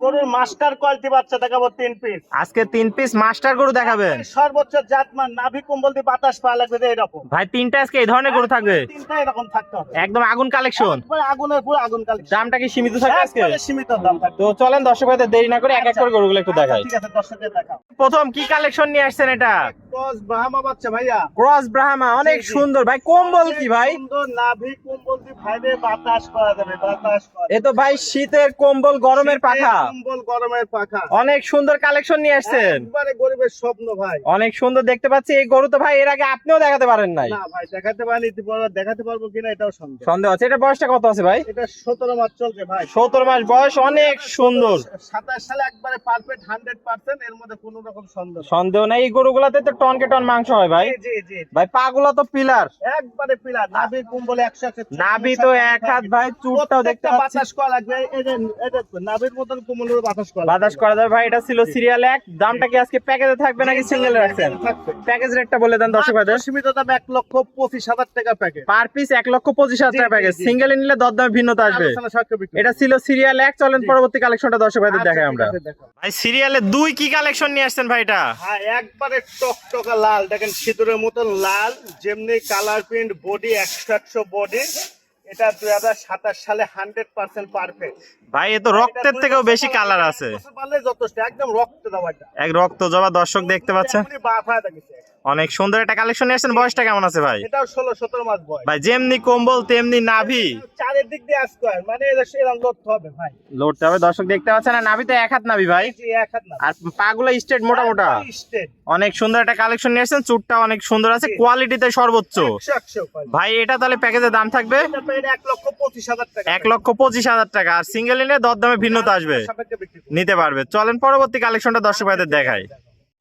গরুর master quality বাচ্চা দেখাবো 3 পিস। আজকে 3 পিস মাস্টার গরু দেখাবেন। সর্বোচ্চ জাতমান নাভি কম্বল দিয়ে বাতাস পাওয়া লাগবে এরকম। ভাই তিনটা আজকে এই ধরনের গরু থাকবে, তিনটা এরকম থাকতে হবে, একদম আগুন কালেকশন। আগুনের পুরো আগুন কালেকশন। দামটা কি সীমিত থাকবে আজকে? সীমিত দাম থাকবে। তো চলেন দর্শক ভাইদের দেরি না করে এক এক করে গরুগুলো একটু দেখাই। ঠিক আছে, দর্শকদের দেখাও। প্রথম কি কালেকশন নিয়ে আসছেন? এটা ক্রস ব্রাহ্মা বাচ্চা ভাইয়া, ক্রস ব্রাহ্মা, অনেক সুন্দর ভাই। কম্বল কি ভাই? সুন্দর নাভি কম্বল দিয়ে ভাইরে বাতাস করা যাবে, বাতাস করা। এ তো ভাই শীতের কম্বল, গরমের পাখা, কম্বল গরমের পাখা। অনেক সুন্দর কালেকশন নিয়ে আসছেন। একবারে গরিবের স্বপ্ন ভাই। অনেক সুন্দর দেখতে পাচ্ছি। এই গরু তো ভাই এর আগে আপনিও দেখাতে পারেন নাই। না ভাই, দেখাতে পারবো কিনা এটাও সন্দেহ। সন্দেহ আছে। এটা বয়সটা কত আছে ভাই? এটা 17 মাস চলছে ভাই। 17 মাস বয়স, অনেক সুন্দর। 27 সালে একবারে পারফেক্ট 100%, এর মধ্যে কোনো রকম সন্দেহ নাই। এই গরুগুলাতে তো টনকে টন মাংস হয় ভাই। জি জি ভাই পাগুলা তো পিলার, একবারে পিলার। নাভি কম্বল 100। নাভি তো এক হাত ভাই। চুটটাও দেখতে পাচ্ছি। বাতাস করা লাগবে, এই যে নাভির মতন কোমলের বাতাস করা বাতাস করা যাবে ভাই। এটা ছিল সিরিয়াল 1। দামটা কি আজকে প্যাকেজে থাকবে নাকি সিঙ্গেলে রাখছেন? প্যাকেজ রেটটা বলে দেন দর্শক ভাইদের। সীমিত দাম 1,25,000 টাকা প্যাকেজ। পার পিস 1,25,000 টাকা প্যাকেজ। সিঙ্গেলে নিলে দরদামে ভিন্নতা আসবে। এটা ছিল সিরিয়াল 1। চলেন পরবর্তী কালেকশনটা দর্শক ভাইদের দেখাই আমরা। ভাই সিরিয়ালে 2 কি কালেকশন নিয়ে আসছেন ভাই? এটা হ্যাঁ, একবারে টকটকা লাল, দেখেন সিঁদুরের মতন লাল, যেমনি কালার প্রিন্ট, বডি 100 বডি। এটা 2027 সালে 100% পারফেক্ট ভাই। এ তো রক্তের থেকেও বেশি কালার আছে। যথেষ্ট, একদম রক্ত দেওয়া। এক রক্ত জবা দর্শক দেখতে পাচ্ছেন। অনেক সুন্দর একটা কালেকশন নিয়ে আসছেন। বয়সটা কেমন আছে ভাই? এটাও 16-17 মাস বয়স ভাই। যেমনি কম্বল তেমনি নাভি, চারিদিক দিয়ে স্কয়ার, মানে এরকম লোড হবে ভাই, লোডতে হবে। দর্শক দেখতে পাচ্ছেন। আর নাভিতে এক হাত নাভি ভাই। জি, এক হাত না। আর পাগুলো স্ট্রেট, মোটা মোটা। স্টেট। অনেক সুন্দর একটা কালেকশন নিয়ে আসছেন। চুটটা অনেক সুন্দর আছে, কোয়ালিটিতে সর্বোচ্চ 100 ভাই। এটা তাহলে প্যাকেজের দাম থাকবে 1,25,000 টাকা। 1,25,000 টাকা। আর সিঙ্গেল নিলে দরদামে ভিন্নতা আসবে, নিতে পারবে। চলেন পরবর্তী কালেকশনটা দর্শক ভাইদের দেখাই।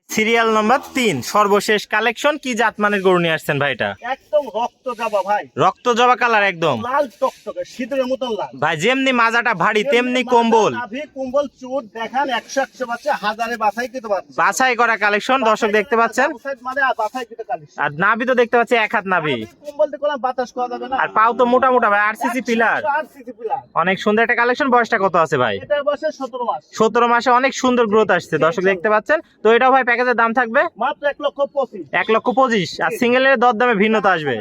সিরিয়াল নাম্বার 3, সর্বশেষ কালেকশন। কি জাতমানের গরু নিয়ে আসছেন ভাই? এটা একদম রক্ত জবা ভাই, রক্ত জবা কালার, একদম লাল টকটকে সিঁদুরের মতন লাল ভাই। যেমনি মাজাটা ভারী তেমনি কম্বল, নাভি কম্বল চুট দেখান 100 বাচ্চা, হাজারে বাছাই কিন্তু বাছাই করা কালেকশন দর্শক দেখতে পাচ্ছেন। মানে বাছাই কিন্তু কালেকশন। আর নাভি তো দেখতে পাচ্ছি এক হাত নাভি। কম্বল দিয়ে কোলা বাতাস করা যাবে না। আর পাও তো মোটা মোটা ভাই, আরসিসি পিলার। RCC pillar. অনেক সুন্দর একটা কালেকশন। বয়সটা কত আছে ভাই? এটা বয়সে 17 মাস। 17 মাসে অনেক সুন্দর গ্রোথ আসছে দর্শক দেখতে পাচ্ছেন। তো এটাও ভাই প্যাকেজের দাম থাকবে মাত্র 1,25,000। 1,25,000। আর সিঙ্গেলের দরদামে ভিন্নতা আসবে,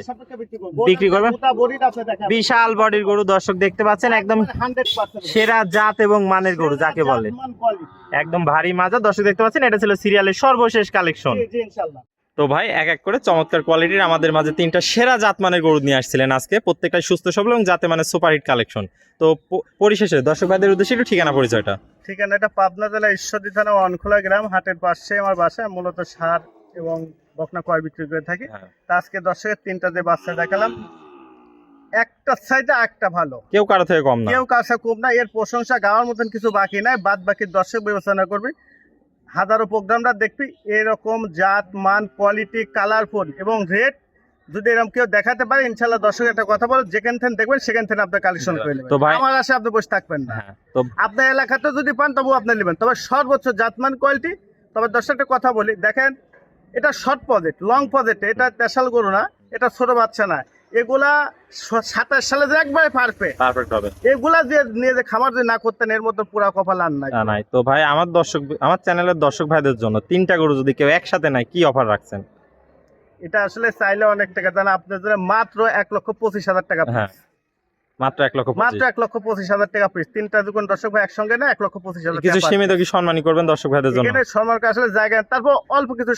বিক্রি করবেন। বিশাল বডির গরু দর্শক দেখতে পাচ্ছেন, একদম 100% সেরা জাত এবং মানের গরু যাকে বলে, একদম ভারী মাজা দর্শক দেখতে পাচ্ছেন। এটা ছিল সিরিয়ালের সর্বশেষ কালেকশন। জি ইনশাআল্লাহ। তো ভাই এক এক করে চমৎকার কোয়ালিটির আমাদের মাঝে 3টা সেরা জাতমানের গরু নিয়ে আসছিলেন আজকে। প্রত্যেকটাই সুস্থ সবল এবং জাতে মানে সুপারহিট কালেকশন। তো পরিশেষে দর্শক ভাইদের উদ্দেশ্যে একটু ঠিকানা পরিচয়টা। ঠিকানাটা পাবনা জেলা ঈশ্বরদী থানা অনখোলা গ্রাম, হাটের পাশে আমার বাসা। মূলত সার এবং বকনা কয় বিক্রি করে থাকি। তা আজকে দর্শকের 3টা যে বাচ্চা দেখালাম, একটা সাইডে একটা ভালো, কেউ কারো থেকে কম না, কেউ কাছে কম না। এর প্রশংসা গাওয়ার মতন কিছু বাকি নাই, বাদ বাকি দর্শক বিবেচনা করবি। হাজারো প্রোগ্রামটা দেখবি, এরকম জাত মান কোয়ালিটি কালারফুল এবং রেট যদি এরকম কেউ দেখাতে পারে, ইনশাল্লাহ দর্শক একটা কথা বলো, যেখান থেকে দেখবেন সেখান থেকে আপনার কালেকশন করে নেবেন। তো ভাই আমার আসে আপনি বসে থাকবেন না। তো আপনার এলাকাতে যদি পান তবু আপনি নেবেন, তবে সর্বোচ্চ জাতমান কোয়ালিটি। তবে দর্শক একটা কথা বলি, দেখেন এটা শর্ট প্রজেক্ট, লং প্রজেক্ট, এটা দেশাল গরু না, এটা ছোট বাচ্চা না। এগুলা 27 সালে যে একবারে পারফেক্ট হবে। এগুলা যে নিয়ে যে খামার যদি না করতেন, এর মধ্যে পুরা কপাল আর নাই। তো ভাই আমার চ্যানেলের দর্শক ভাইদের জন্য 3টা গরু যদি কেউ একসাথে নেয়, কি অফার রাখছেন? এটা আসলে চাইলে অনেক টাকা জানা, আপনার জন্য মাত্র 1,25,000 টাকা। মাত্র 1,25,000 টাকা পিস। 3টা যখন দর্শক ভাই একসঙ্গে না, 1,25,000 কিছু সীমিত কি সম্মানী করবেন দর্শক ভাইদের জন্য? এখানে সম্মান আসলে জায়গা, তারপর অল্প কিছু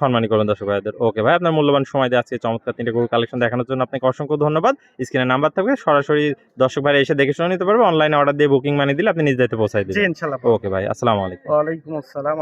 সম্মানী করবেন দর্শক ভাইদের। ওকে ভাই, আপনার মূল্যবান সময় দিয়ে আজকে চমৎকার 3টা গরু কালেকশন দেখানোর জন্য আপনাকে অসংখ্য ধন্যবাদ। স্ক্রিনে নাম্বার থাকবে, সরাসরি দর্শক ভাই এসে দেখে শুনে নিতে পারবে। অনলাইনে অর্ডার দিয়ে বুকিং মানি দিলে আপনি নিজ দায়িত্বে পৌঁছাই দিবেন। জি ইনশাআল্লাহ। ওকে ভাই, আসসালামু আলাইকুম। ওয়া আলাইকুম আসসালাম।